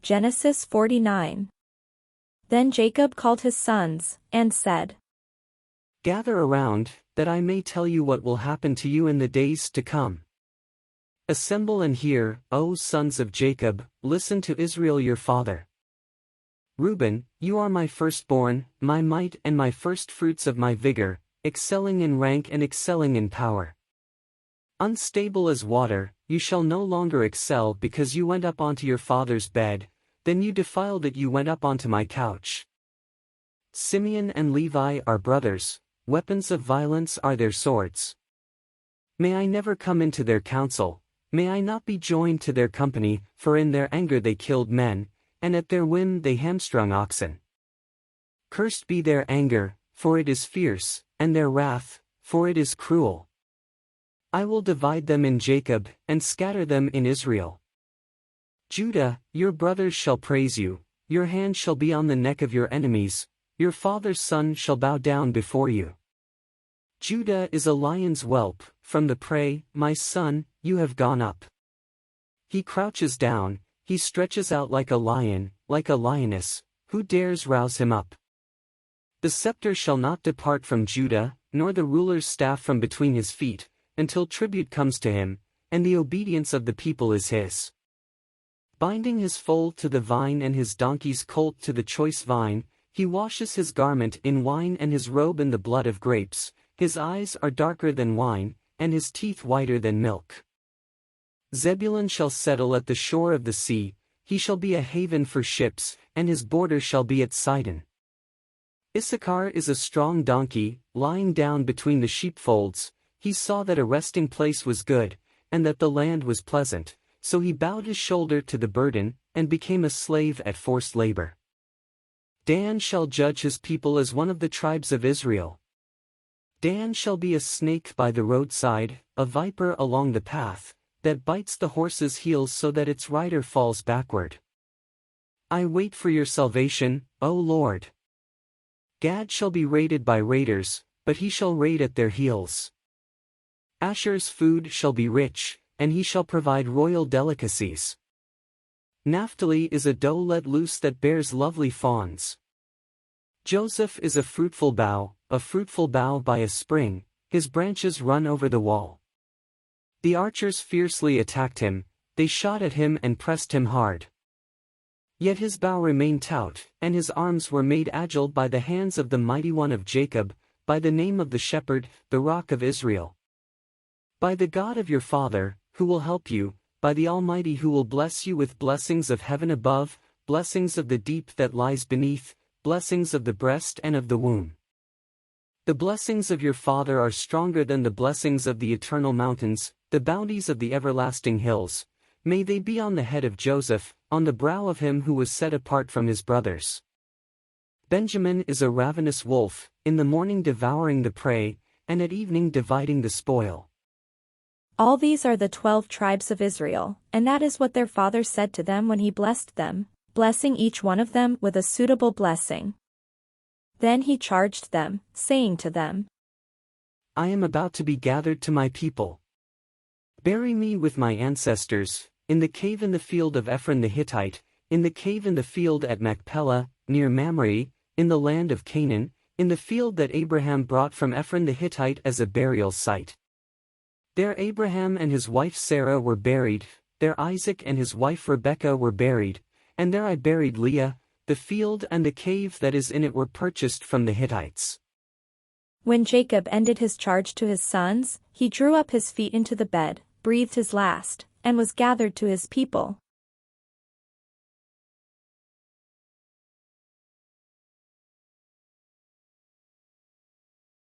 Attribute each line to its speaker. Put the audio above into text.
Speaker 1: Genesis 49. Then Jacob called his sons, and said,
Speaker 2: Gather around, that I may tell you what will happen to you in the days to come. Assemble and hear, O sons of Jacob, listen to Israel your father. Reuben, you are my firstborn, my might and my firstfruits of my vigor, excelling in rank and excelling in power. Unstable as water, you shall no longer excel because you went up onto your father's bed, then you defiled it, you went up onto my couch. Simeon and Levi are brothers, weapons of violence are their swords. May I never come into their council, may I not be joined to their company, for in their anger they killed men, and at their whim they hamstrung oxen. Cursed be their anger, for it is fierce, and their wrath, for it is cruel. I will divide them in Jacob, and scatter them in Israel. Judah, your brothers shall praise you, your hand shall be on the neck of your enemies, your father's son shall bow down before you. Judah is a lion's whelp, from the prey, my son, you have gone up. He crouches down, he stretches out like a lion, like a lioness, who dares rouse him up? The scepter shall not depart from Judah, nor the ruler's staff from between his feet, until tribute comes to him, and the obedience of the people is his. Binding his foal to the vine and his donkey's colt to the choice vine, he washes his garment in wine and his robe in the blood of grapes, his eyes are darker than wine, and his teeth whiter than milk. Zebulun shall settle at the shore of the sea, he shall be a haven for ships, and his border shall be at Sidon. Issachar is a strong donkey, lying down between the sheepfolds, he saw that a resting place was good, and that the land was pleasant, so he bowed his shoulder to the burden, and became a slave at forced labor. Dan shall judge his people as one of the tribes of Israel. Dan shall be a snake by the roadside, a viper along the path, that bites the horse's heels so that its rider falls backward. I wait for your salvation, O Lord. Gad shall be raided by raiders, but he shall raid at their heels. Asher's food shall be rich, and he shall provide royal delicacies. Naphtali is a doe let loose that bears lovely fawns. Joseph is a fruitful bough by a spring, his branches run over the wall. The archers fiercely attacked him, they shot at him and pressed him hard. Yet his bow remained taut, and his arms were made agile by the hands of the mighty one of Jacob, by the name of the shepherd, the rock of Israel. By the God of your father, who will help you, by the Almighty who will bless you with blessings of heaven above, blessings of the deep that lies beneath, blessings of the breast and of the womb. The blessings of your father are stronger than the blessings of the eternal mountains, the bounties of the everlasting hills. May they be on the head of Joseph, on the brow of him who was set apart from his brothers. Benjamin is a ravenous wolf, in the morning devouring the prey, and at evening dividing the spoil.
Speaker 1: All these are the 12 tribes of Israel, and that is what their father said to them when he blessed them, blessing each one of them with a suitable blessing. Then he charged them, saying to them,
Speaker 2: I am about to be gathered to my people. Bury me with my ancestors, in the cave in the field of Ephron the Hittite, in the cave in the field at Machpelah, near Mamre, in the land of Canaan, in the field that Abraham brought from Ephron the Hittite as a burial site. There Abraham and his wife Sarah were buried, there Isaac and his wife Rebekah were buried, and there I buried Leah. The field and the cave that is in it were purchased from the Hittites.
Speaker 1: When Jacob ended his charge to his sons, he drew up his feet into the bed, breathed his last, and was gathered to his people.